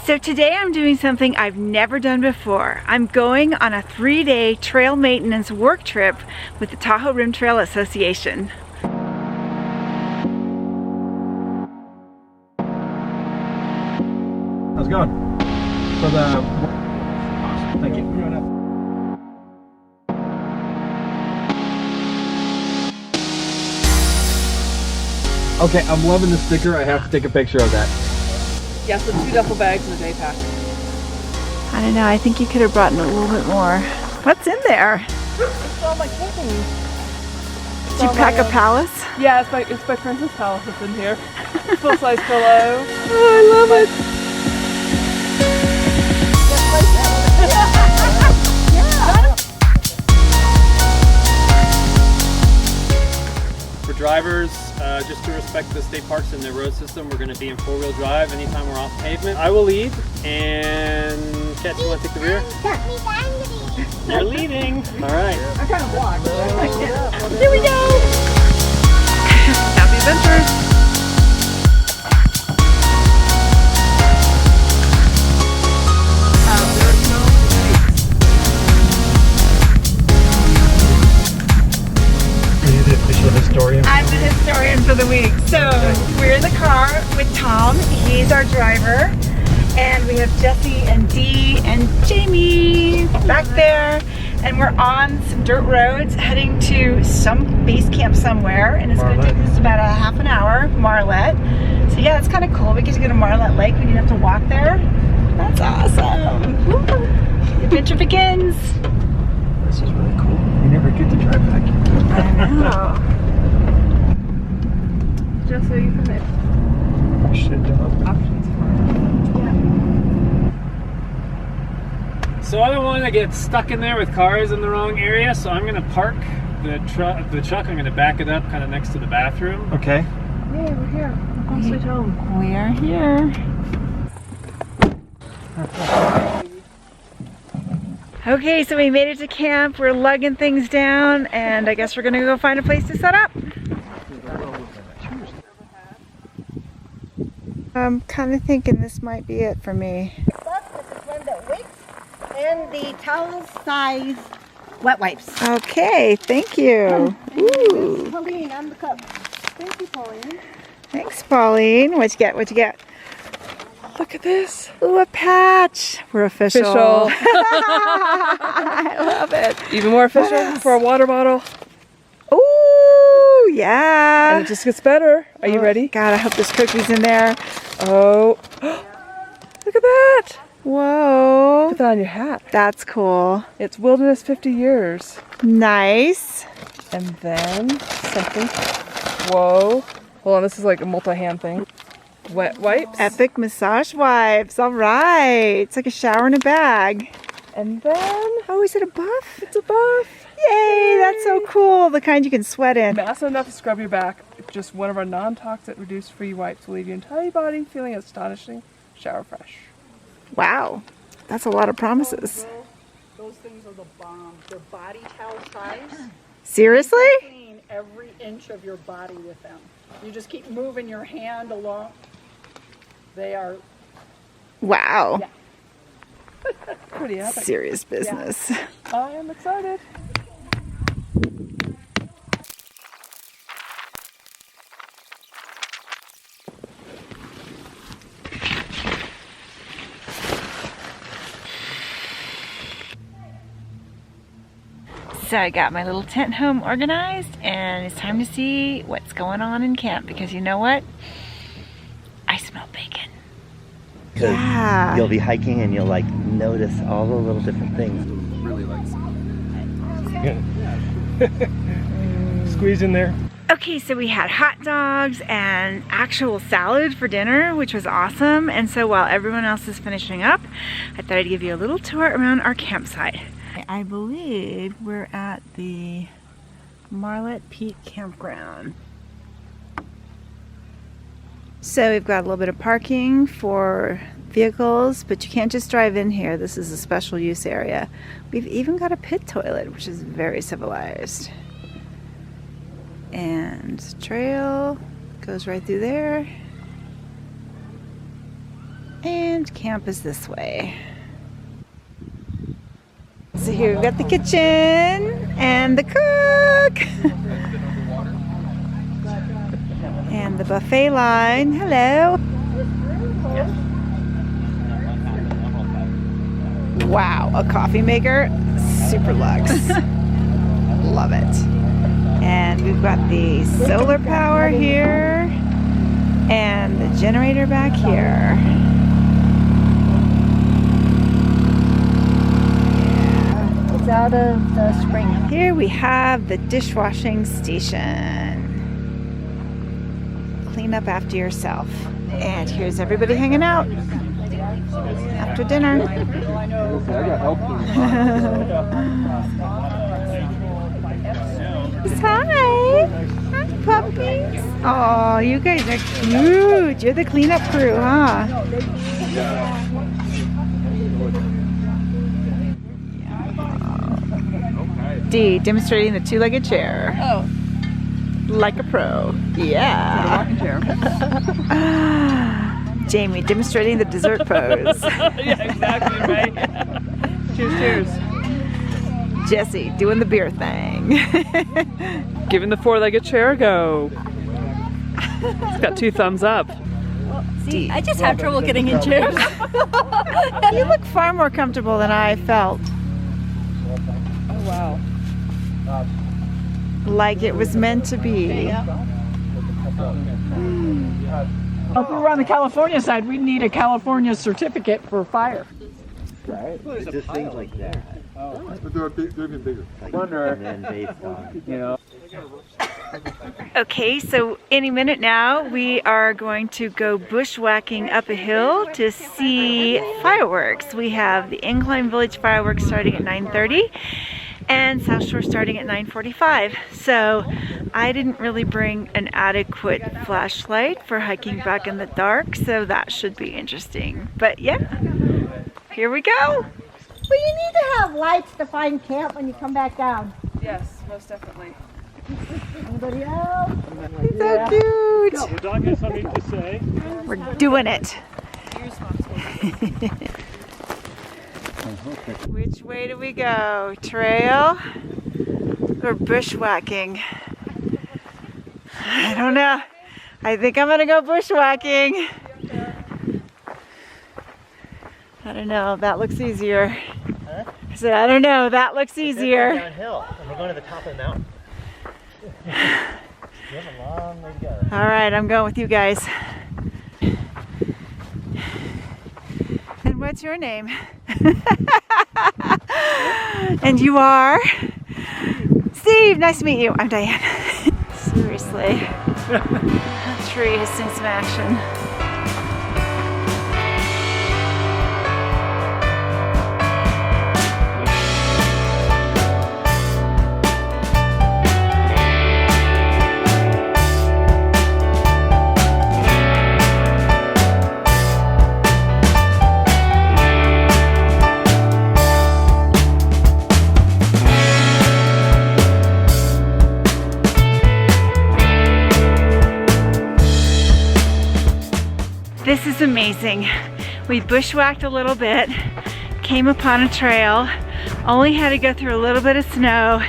So today I'm doing something I've never done before. I'm going on a 3-day trail maintenance work trip with the Tahoe Rim Trail Association. How's it going? For the... Awesome, thank you. Okay, I'm loving the sticker. I have to take a picture of that. Yeah, so 2 duffel bags and a day pack. I don't know, I think you could have brought in a little bit more. What's in there? It's all my camping. Did you pack a palace? Yeah, it's my princess palace that's in here. Full-size pillow. Oh, I love it. For drivers, just to respect the state parks and their road system, we're going to be in 4-wheel drive anytime we're off pavement. I will lead, and Kat, you want to take the rear? You're leading. All right. I kind of walked. Here we go. Happy adventures. I'm the historian for the week. So we're in the car with Tom. He's our driver. And we have Jesse and Dee and Jamie back there. And we're on some dirt roads heading to some base camp somewhere. And it's going to take us about a half an hour, Marlette. So yeah, it's kind of cool. We get to go to Marlette Lake. We didn't have to walk there. That's awesome. The adventure begins. This is really cool. You never get to drive back. I know. Just so you can make options for it. So I don't want to get stuck in there with cars in the wrong area, so I'm going to park the truck. I'm going to back it up kind of next to the bathroom. Okay. Yay, we're here. We're home sweet home. We are here. Okay, so we made it to camp. We're lugging things down, and I guess we're gonna go find a place to set up. I'm kind of thinking this might be it for me. This is one that wicks and the towel size wet wipes. Okay, thank you. Ooh. Pauline on the cup. Thank you, Pauline. Thanks, Pauline. What'd you get? What'd you get? Look at this. Ooh, a patch. We're official. I love it. Even more official for a water bottle. Ooh, yeah. And it just gets better. Are you ready? God, I hope there's cookies in there. Oh. Look at that. Whoa. Put that on your hat. That's cool. It's Wilderness 50 years. Nice. And then something. Whoa. Hold on, this is like a multi-hand thing. Wet wipes. Epic massage wipes. All right. It's like a shower in a bag. And then... Oh, is it a buff? It's a buff. Yay, that's so cool. The kind you can sweat in. Massive enough to scrub your back. Just one of our non-toxic reduced free wipes will leave your entire body feeling astonishing shower fresh. Wow. That's a lot of promises. Those things are the bomb. They're body towel size. Seriously? You clean every inch of your body with them. You just keep moving your hand along. They are... Wow. Yeah. Pretty epic. Serious business. Yeah. I am excited. So I got my little tent home organized, and it's time to see what's going on in camp, because you know what? I smell bacon. Because Yeah. you'll be hiking and you'll like notice all the little different things. Really like squeeze in there. Okay, so we had hot dogs and actual salad for dinner, which was awesome. And so while everyone else is finishing up, I thought I'd give you a little tour around our campsite. I believe we're at the Marlette Peak Campground. So we've got a little bit of parking for vehicles, but you can't just drive in here. This is a special use area. We've even got a pit toilet, which is very civilized. And trail goes right through there. And camp is this way. So here we've got the kitchen and the cook. And the buffet line. Hello. Wow, a coffee maker. Super luxe. Love it. And we've got the solar power here and the generator back here. It's out of the spring. Here we have the dishwashing station. Clean up after yourself. And here's everybody hanging out after dinner. Hi. Hi, puppies. Oh, you guys are cute. You're the cleanup crew, huh? D, demonstrating the two-legged chair. Oh. Like a pro. Yeah. Rocking chair. Jamie demonstrating the dessert pose. Yeah, exactly, right? Cheers, cheers. Jesse doing the beer thing. Giving the four-legged chair a go. It's got 2 thumbs up. D. I just have trouble getting in chairs. You look far more comfortable than I felt. Oh, wow. Like it was meant to be. If we were on the California side, we'd need a California certificate for fire. Right? It's just things like that. They're even bigger. Like, and then based on, You know. Okay, so any minute now we are going to go bushwhacking up a hill to see fireworks. We have the Incline Village fireworks starting at 9:30 and South Shore starting at 9:45. So I didn't really bring an adequate flashlight for hiking back in the dark, so that should be interesting. But yeah, here we go. Well, you need to have lights to find camp when you come back down. Yes, most definitely. Anybody else? So cute. Would Doc have something to say? We're doing it. Which way do we go? Trail or bushwhacking? I don't know. I think I'm gonna go bushwhacking. I don't know. That looks easier. Huh? I said, I don't know. That looks easier. downhill, and we're going to the top of the mountain. You have a long way to go. All right, I'm going with you guys. And what's your name? And you are? Steve, nice to meet you. I'm Diane. Seriously. That tree has seen some action. This is amazing. We bushwhacked a little bit, came upon a trail, only had to go through a little bit of snow.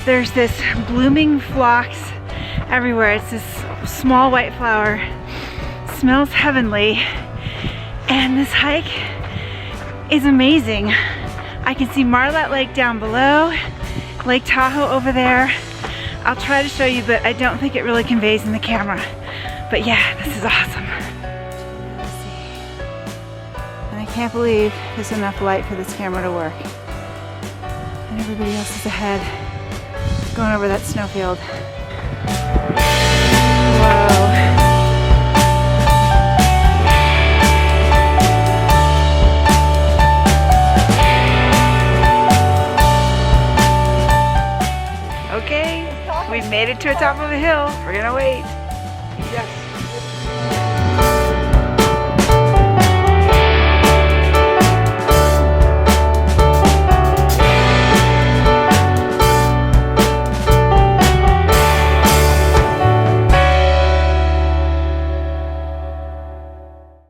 There's this blooming phlox everywhere. It's this small white flower. Smells heavenly. And this hike is amazing. I can see Marlette Lake down below, Lake Tahoe over there. I'll try to show you, but I don't think it really conveys in the camera. But yeah, this is awesome. And I can't believe there's enough light for this camera to work. And everybody else is ahead, going over that snowfield. Whoa. Okay, we've made it to the top of the hill. We're gonna wait.